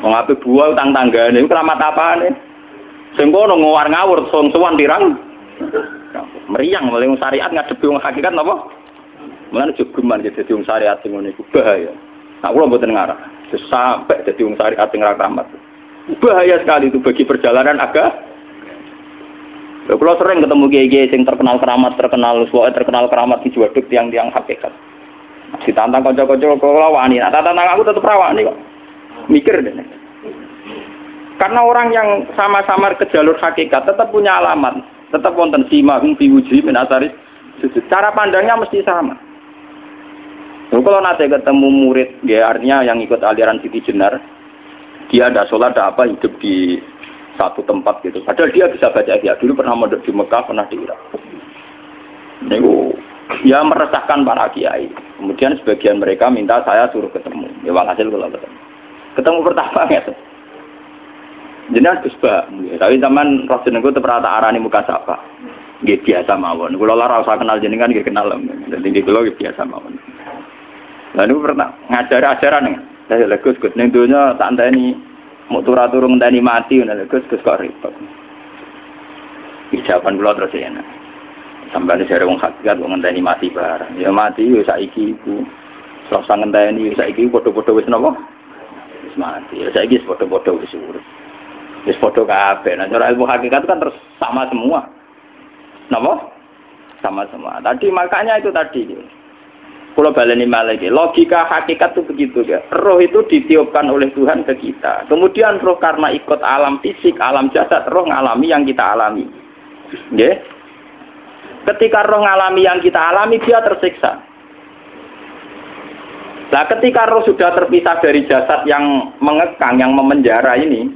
Wong ape buah utang tanggane iku keramat apane? Sing kono ngawur ngawur sowan tirang. Meriang mulai syariat ngadepi wong hakikat napa? Mulane jogeman dadi wong syariat sing ngene iku bahaya. Nah kula mboten ngarah. Sampai dadi wong syariat sing ra keramat. Bahaya sekali itu bagi perjalanan agama. Kalau sering ketemu kiai-kiai yang terkenal keramat di juaduk tiang-tiang hakikat. Ditantang kocok-kocok kalau wani, nah tantang aku tetap rawani kok. Mikir deh. Karena orang yang sama-sama ke jalur hakikat tetap punya alamat, tetap wonten simahum fi wujuhi min atsari sujud. Cara pandangnya mesti sama. Kalau nanti ketemu murid, ya artinya yang ikut aliran Siti Jenar, dia ada sholat, ada apa, hidup di satu tempat gitu. Padahal dia bisa baca ihya. Dulu pernah mondok di Mekah, pernah di Irak. Itu ya meresahkan para kiai. Kemudian sebagian mereka minta saya suruh ketemu. Ya hasil kalau ketemu. Ketemu pertama gitu. Jenengan Gus Ba. Tapi zaman roh jenengku teu pernah tak arani muka sapa. Nggih biasa mawon. Kula ora usah kenal jenengan nggih kenal. Dadi kula biasa mawon. Lah niku pernah ngajari ajaran. Lah Gus ning donya tak enteni mau turun ngenteni mati ngono Gus kok repot. Ijaban kula terus enak. Sampai sare wong hakikat wong ngenteni mati barang. Ya mati wis saiki iku. Selasa ngenteni saiki padha-padha wis napa? Wis mati. Ya saiki wis padha-padha wis urip. Wis padha kabeh. Nah cara ilmu hakikat kan terus sama semua. Napa? Sama semua. Tadi makanya itu tadi. Kalau baleni malih logika hakikat itu begitu ya. Roh itu ditiupkan oleh Tuhan ke kita. Kemudian roh karena ikut alam fisik, alam jasad, roh ngalami yang kita alami. Nggih. Ketika roh ngalami yang kita alami dia tersiksa. Nah, ketika roh sudah terpisah dari jasad yang mengekang, yang memenjara ini,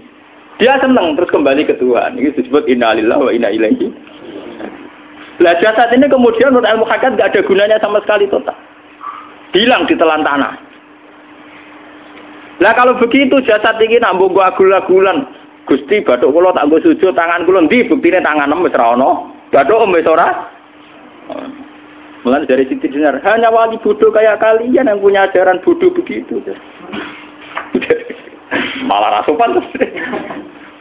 dia senang terus kembali ke Tuhan. Ini disebut inna lillahi wa inna ilaihi. Lah jasad ini kemudian menurut ilmu hakikat enggak ada gunanya sama sekali total. Hilang ditelan tanah. Lah kalau begitu jasad iki nak mbok agul-agulan, Gusti bathuk kula tak nggo sujud tangan kula ndi buktine tangan wis ra ono. Bathuk wis ora. Mulane dari Siti Jenar, hanya wali bodoh kayak kalian yang punya ajaran bodoh begitu. Malah rasupan terus.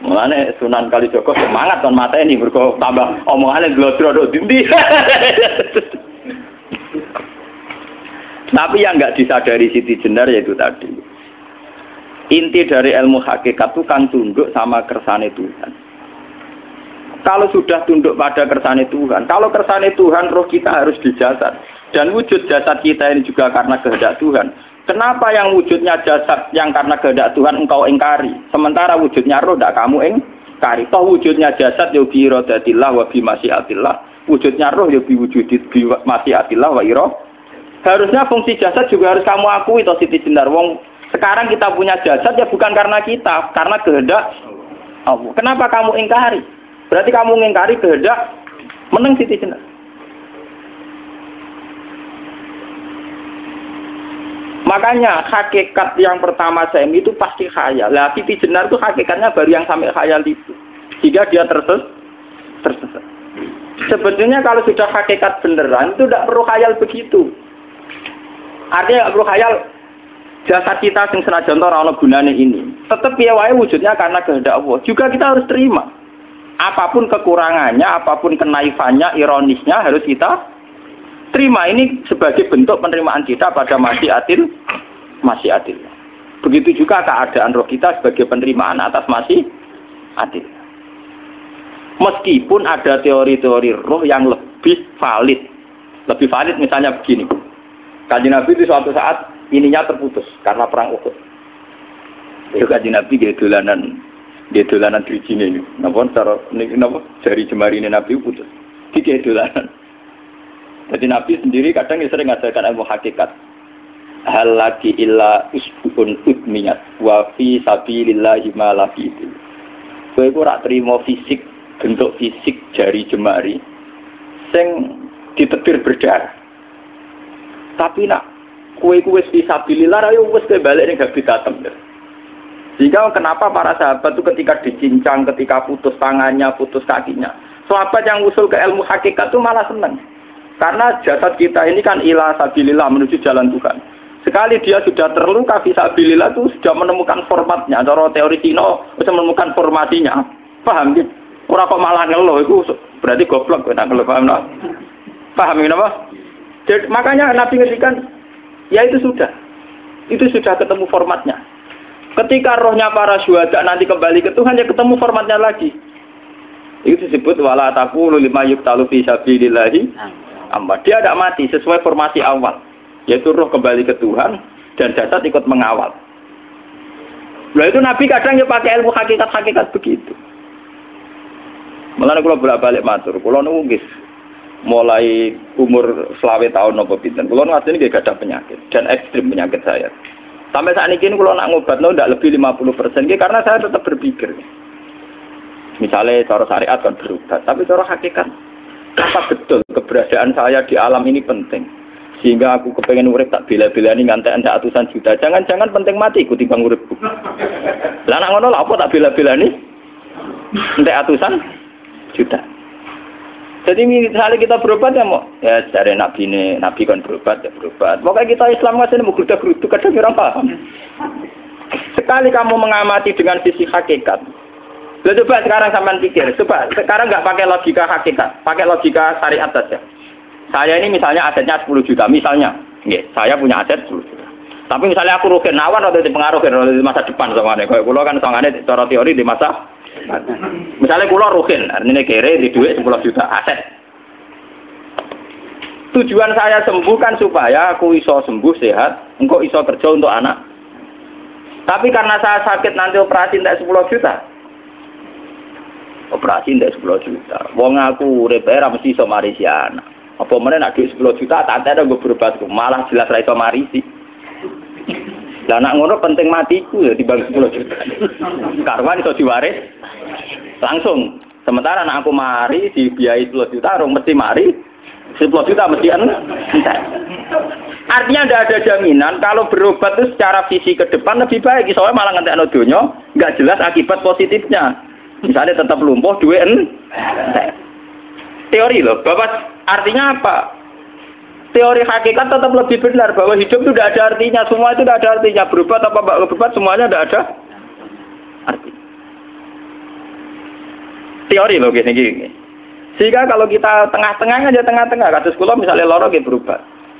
Mulane Sunan Kalijaga semangat kon mateni mergo tambah omongane glodro ndi. Tapi yang enggak disadari Siti Jenar yaitu tadi. Inti dari ilmu hakikat itu kan tunduk sama kersane Tuhan. Kalau sudah tunduk pada kersane Tuhan, kalau kersane Tuhan roh kita harus di jasad. Dan wujud jasad kita ini juga karena kehendak Tuhan. Kenapa yang wujudnya jasad yang karena kehendak Tuhan engkau ingkari? Sementara wujudnya roh tidak kamu ingkari. Toh wujudnya jasad ya bi iradatillah wa bi masyiatillah. Wujudnya roh ya bi wujudit bi masyiatillah wa iradatillah. Harusnya fungsi jasad juga harus kamu akui toh Siti Jenar. Wong sekarang kita punya jasad ya bukan karena kita, karena kehendak Allah. Kenapa kamu ingkari? Berarti kamu ingkari kehendak meneng Siti Jenar. Makanya hakikat yang pertama Semi itu pasti khayal. Lah Siti Jenar itu hakikatnya baru yang sampai khayal itu. Sehingga dia tersesat. Sebetulnya kalau sudah hakikat beneran itu tidak perlu khayal begitu. Artinya perlu khayal jasad kita sing senajan ora ana gunane ini. Tetap ya wae wujudnya karena kehendak Allah. Juga kita harus terima. Apapun kekurangannya, apapun kenaifannya, ironisnya harus kita terima. Ini sebagai bentuk penerimaan kita pada masyiatil. Begitu juga keadaan roh kita sebagai penerimaan atas masyiatil. Meskipun ada teori-teori roh yang lebih valid. Lebih valid misalnya begini. Kanjeng Nabi itu suatu saat ininya terputus karena perang Uhud. Itu Kanjeng Nabi dia dolanan drijine ini. Napa cara niki napa jari jemari ini Nabi putus. Iki dolanan. Jadi Nabi sendiri kadang sering ngajarkan ilmu hakikat. Hal lagi illa usbun udmiyat wa fi sabilillahi ma lafitu. Kowe ora trimo fisik, bentuk fisik jari jemari sing ditebir berdarah. Tapi nak kue fisabilillah ayo wis balik ning habitatem. Sehingga kenapa para sahabat itu ketika dicincang, ketika putus tangannya, putus kakinya, sahabat yang usul ke ilmu hakikat itu malah senang. Karena jasad kita ini kan ila sabilillah menuju jalan Tuhan. Sekali dia sudah terluka fisabilillah itu sudah menemukan formatnya. Cara teori Cina bisa menemukan formasinya. Paham gitu? Orang kok malah ngeluh itu berarti goblok nak ngeluh, paham tak? Paham ini apa? Jadi, makanya Nabi ngertikan ya itu sudah ketemu formatnya. Ketika rohnya para syuhada nanti kembali ke Tuhan ya ketemu formatnya lagi. Itu disebut wala taqulu lima yuqtalu fi sabilillahi amma. Dia tidak mati sesuai formasi awal, yaitu roh kembali ke Tuhan dan jasad ikut mengawal. Nah itu Nabi kadang ya pakai ilmu hakikat begitu. Mulane kula bolak-balik matur, kula niku nggih mulai umur 20 tahun napa pinten. Kula ngateni nggih gadah penyakit dan ekstrim penyakit saya. Sampai saat ini kula nak ngobatno ndak lebih 50% nggih karena saya tetap berpikir. Misalnya cara syariat kan berubah, tapi cara hakikat apa betul keberadaan saya di alam ini penting. Sehingga aku kepengen urip tak bela-belani ngantek endak atusan juta. Jangan-jangan penting mati ikuti bang uripku. Lah nak ngono lha apa tak bela-belani entek atusan juta. Jadi misalnya kita berobat ya mau ya dari nabi kan berobat ya berobat. Pokoknya kita Islam kan mau geruda-gerudu kadang orang paham. Sekali kamu mengamati dengan sisi hakikat. Coba sekarang sampean pikir, coba sekarang nggak pakai logika hakikat, pakai logika syariat saja. Saya ini misalnya asetnya 10 juta, misalnya, saya punya aset 10 juta. Tapi misalnya aku rugi nawar atau dipengaruhi di masa depan sama nih, kalau kan soalnya cara teori di masa, misalnya kulo rugi, artinya kere di duit 10 juta aset. Tujuan saya sembuh kan supaya aku iso sembuh sehat, engkau iso kerja untuk anak. Tapi karena saya sakit nanti operasi tidak 10 juta. Operasi ndak 10 juta. Wong aku urip era mesti iso marisi anak. Apa meneh nek dhuwit 10 juta tak ada gue berobat malah jelas ra iso marisi. Lah nek ngono penting matiku ya dibanding 10 juta. Karwan iso diwaris langsung. Sementara nek aku mari dibiayai 10 juta rong mesti mari 10 juta mesti entek. Artinya tidak ada jaminan kalau berobat itu secara visi ke depan lebih baik. Soalnya malah ngentekno donya enggak jelas akibat positifnya. Misalnya tetap lumpuh, duit teori loh, Bapak artinya apa? Teori hakikat tetap lebih benar bahwa hidup itu tidak ada artinya, semua itu tidak ada artinya. Berobat apa enggak berobat semuanya tidak ada arti. Teori loh gini. Sehingga kalau kita tengah-tengah aja tengah-tengah, kados kula misalnya loro nggih berobat.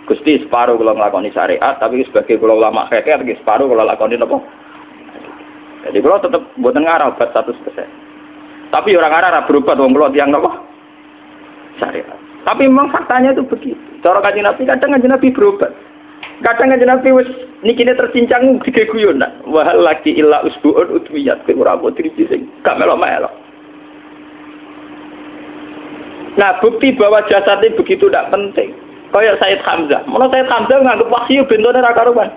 Gusti separuh kula nglakoni syariat, tapi sebagai kula ulama fikih nggih separuh kula lakoni napa? Jadi kula tetap mboten ngarah obat 100%. Tapi orang Arab berobat wong kula tiyang napa? Syariat. Tapi memang faktanya itu begitu. Cara Kanjeng Nabi kadang Kanjeng Nabi berobat. Kadang Kanjeng Nabi wis nikine tercincang dige guyonan. Wa laki illa usbu'un utwiyat ke ora putri sing gak melok-melok. Nah, bukti bahwa jasad ini begitu tidak penting. Kayak Sayyid Hamzah. Mula Sayyid Hamzah nganggep wahyu bentone ra karuan.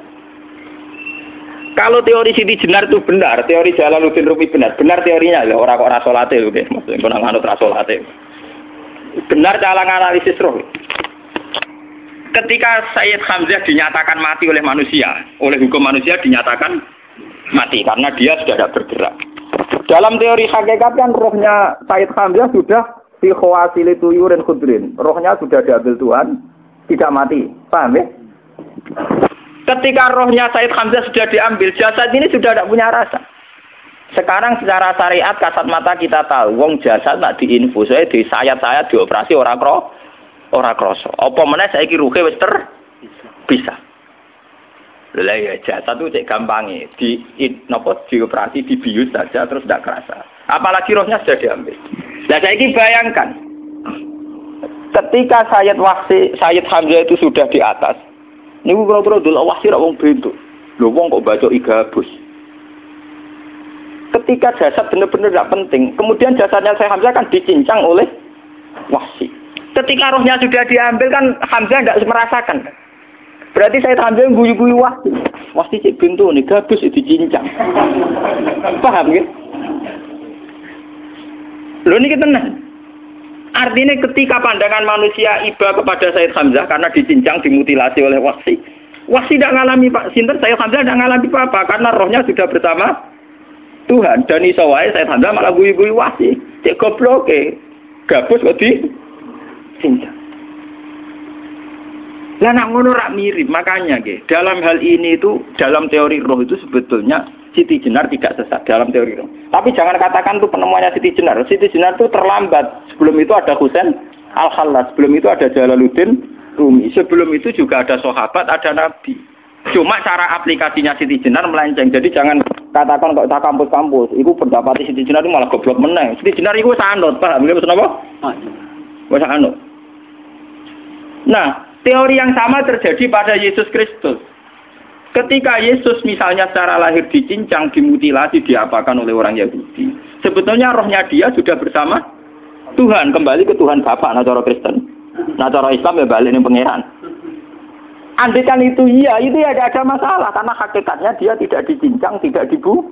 Kalau teori Siti Jenar itu benar, teori Jalaluddin Rumi benar teorinya ya orang kok rasolate lho nggih, maksudnya kok nganut rasolate. Benar cara analisis roh. Ketika Sayyid Hamzah dinyatakan mati oleh manusia, oleh hukum manusia dinyatakan mati karena dia sudah tidak bergerak. Dalam teori hakikat kan rohnya Sayyid Hamzah sudah fi khawasili tuyurin khudrin. Rohnya sudah diambil Tuhan, tidak mati. Paham ya? Ketika rohnya Sayyid Hamzah sudah diambil, jasad ini sudah tidak punya rasa. Sekarang secara syariat kasat mata kita tahu, wong jasad nak diinfus, saya di sayat-sayat dioperasi ora kroso. Apa meneh saiki ruhe wis bisa. Lha ya jasad itu cek gampange, dioperasi dibius saja terus tidak kerasa. Apalagi rohnya sudah diambil. Nah saiki bayangkan, ketika Sayyid Hamzah itu sudah di atas, niku kira-kira delok wahsi ra wong bentuk. Lho wong kok baca igabus. Ketika jasad benar-benar tidak penting, kemudian jasadnya Sayyid Hamzah kan dicincang oleh wahsi. Ketika rohnya sudah diambil kan Hamzah tidak merasakan. Berarti Sayyid Hamzah guyu-guyu wahsi. Wahsi cek bentuk nih gabus dicincang. Paham ya? Lho niki tenan. Artinya ketika pandangan manusia iba kepada Sayyid Hamzah karena dicincang, dimutilasi oleh wahsi. Wahsi tidak mengalami Pak Sinten, Sayyid Hamzah tidak mengalami apa-apa karena rohnya sudah bersama Tuhan. Dan iso wae Sayyid Hamzah malah guyu-guyu wahsi. Cek gobloke. Gabus kok dicincang. Lah nak ngono rak mirip, makanya nggih. Dalam hal ini itu dalam teori roh itu sebetulnya Siti Jenar tidak sesat dalam teori roh. Tapi jangan katakan itu penemuannya Siti Jenar. Siti Jenar itu terlambat. Sebelum itu ada Husain Al-Khallas, sebelum itu ada Jalaluddin Rumi, sebelum itu juga ada sahabat, ada nabi. Cuma cara aplikasinya Siti Jenar melenceng. Jadi jangan katakan kok tak kampus-kampus, itu pendapat Siti Jenar itu malah goblok meneng. Siti Jenar itu sanut, paham nggih maksud apa? Wis anut. Nah, teori yang sama terjadi pada Yesus Kristus. Ketika Yesus misalnya secara lahir dicincang, dimutilasi, diapakan oleh orang Yahudi. Sebetulnya rohnya dia sudah bersama Tuhan, kembali ke Tuhan Bapa, nah cara Kristen. Nah cara Islam ya balik ning pangeran. Andaikan itu iya, itu ya tidak ada masalah karena hakikatnya dia tidak dicincang, tidak dibunuh.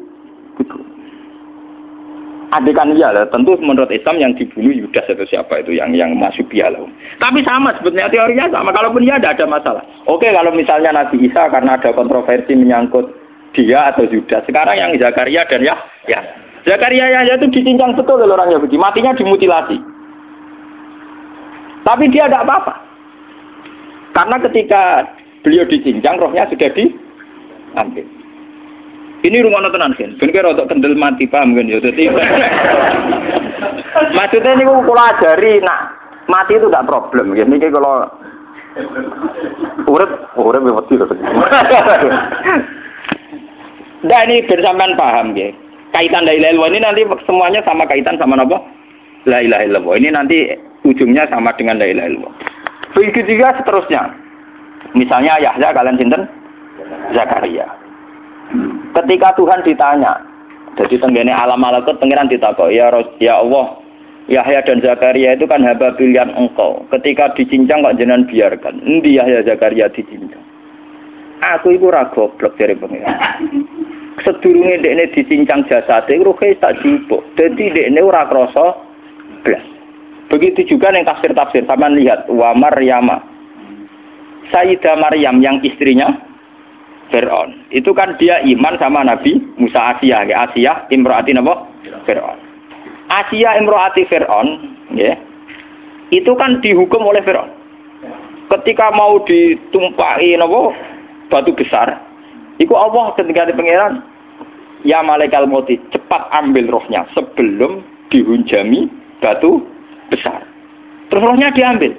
Andaikan iya lah, tentu menurut Islam yang dibunuh Yudas atau siapa itu yang masuk bialah. Tapi sama sebetulnya teorinya sama. Kalaupun iya tidak ada masalah. Oke, kalau misalnya Nabi Isa karena ada kontroversi menyangkut dia atau Yudas. Sekarang yang Zakaria dan ya Zakaria itu dicincang betul oleh orang Yahudi, matinya dimutilasi. Tapi dia tidak apa-apa. Karena ketika beliau dicincang, rohnya sudah diambil. Ini rumah tenan kan, bener untuk kendel mati paham kan ya. Jadi maksudnya ini kalau ajari, nak mati itu tidak problem. Ini kalau urip mati loh. Nah ini bersamaan paham ya. Kaitan la ilaha illallah ini nanti semuanya sama kaitan sama apa? La ilaha illallah. Ini nanti ujungnya sama dengan la ilaha illallah. Begitu juga seterusnya. Misalnya Yahya kalian sinten? Zakaria. Ketika Tuhan ditanya, jadi tenggene alam malakut pengiran ditakok, ya Allah, Yahya dan Zakaria itu kan hamba pilihan engkau. Ketika dicincang kok jenengan biarkan. Endi Yahya Zakaria dicincang? Aku iku ora goblok dari pengiran. Sedurunge dekne dicincang jasate ruhe tak jupuk. Dadi dekne ora krasa blas. Begitu juga yang tafsir-tafsir, sampean lihat wa Maryama. Sayyidah Maryam yang istrinya Fir'aun. Itu kan dia iman sama Nabi Musa Asiyah, ya Asiyah imro'ati napa? Fir'aun. Asiyah imro'ati Fir'aun, ya. Itu kan dihukum oleh Fir'aun. Ketika mau ditumpaki napa? Batu besar. Iku Allah ketika di pangeran, ya malaikal mauti, cepat ambil rohnya sebelum dihunjami batu besar. Terus rohnya diambil.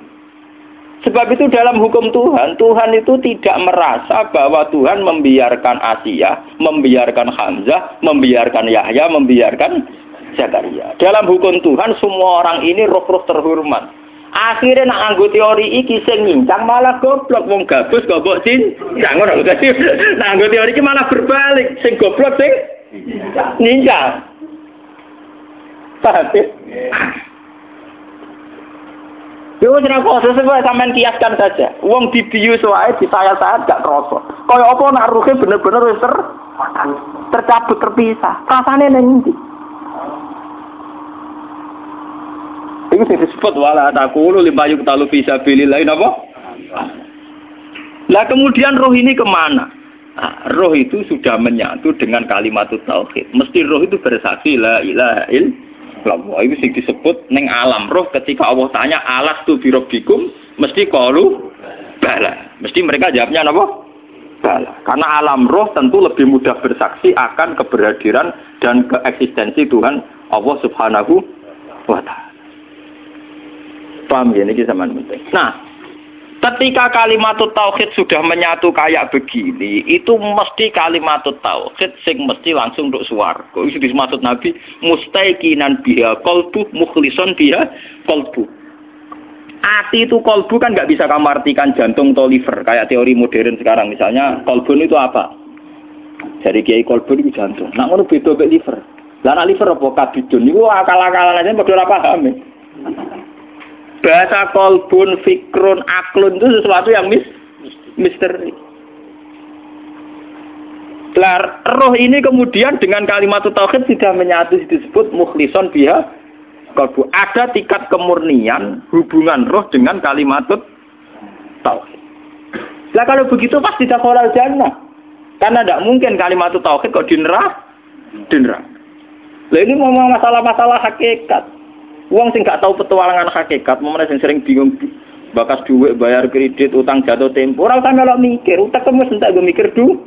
Sebab itu dalam hukum Tuhan, Tuhan itu tidak merasa bahwa Tuhan membiarkan Asiyah, membiarkan Hamzah, membiarkan Yahya, membiarkan Zakaria. Dalam hukum Tuhan, semua orang ini roh-roh terhormat. Akhirnya nak nganggo teori iki sing nyincang malah goblok, wong gabus goblok cincang ngono lho. Nah nganggo teori iki malah berbalik, sing goblok sing nyincang. Paham? Yo ora kok sesuai sampean kiaskan saja. Wong dibius wae disayat-sayat gak krasa. Kaya apa nak ruhe bener-bener wis tercabut terpisah. Rasane ning ndi? Iku sing disebut wala taqulu limayuk talu fi sabilillah napa? Lah kemudian roh ini kemana? Nah, roh itu sudah menyatu dengan kalimat tauhid. Mesti roh itu bersaksi la ilaha illallah. Itu sing disebut ning alam roh ketika Allah tanya alastu bi rabbikum mesti qalu bala. Mesti mereka jawabnya apa? Bala. Karena alam roh tentu lebih mudah bersaksi akan keberhadiran dan keeksistensi Tuhan Allah Subhanahu wa taala. Paham ya niki sampean penting. Nah, ketika kalimat tauhid sudah menyatu kayak begini, itu mesti kalimat tauhid sing mesti langsung untuk swarga. Itu dimaksud Nabi mustaiqinan biha qalbu mukhlishon biha qalbu. Ati itu qalbu kan nggak bisa kamu artikan jantung atau liver kayak teori modern sekarang. Misalnya qalbun itu apa? Jadi kiai qalbun itu jantung. Nah ngono beda mek liver. Lah nek liver apa kabidun niku akal-akalan aja padha ora paham. Bahasa kolbun, fikrun, aklun itu sesuatu yang misteri. Roh ini kemudian dengan kalimat tauhid sudah menyatu disebut mukhlishon biha qalbu. Ada tingkat kemurnian hubungan roh dengan kalimat tauhid. Lah kalau begitu pasti dakhalal jannah. Karena tidak mungkin kalimat tauhid kok di neraka. Lah ini ngomong masalah-masalah hakikat. Wong sing gak tahu petualangan hakikat, momennya sing sering bingung. bakas duit, bayar kredit, utang jatuh tempo. Ora usah melok mikir, utek wis entek go mikir duit.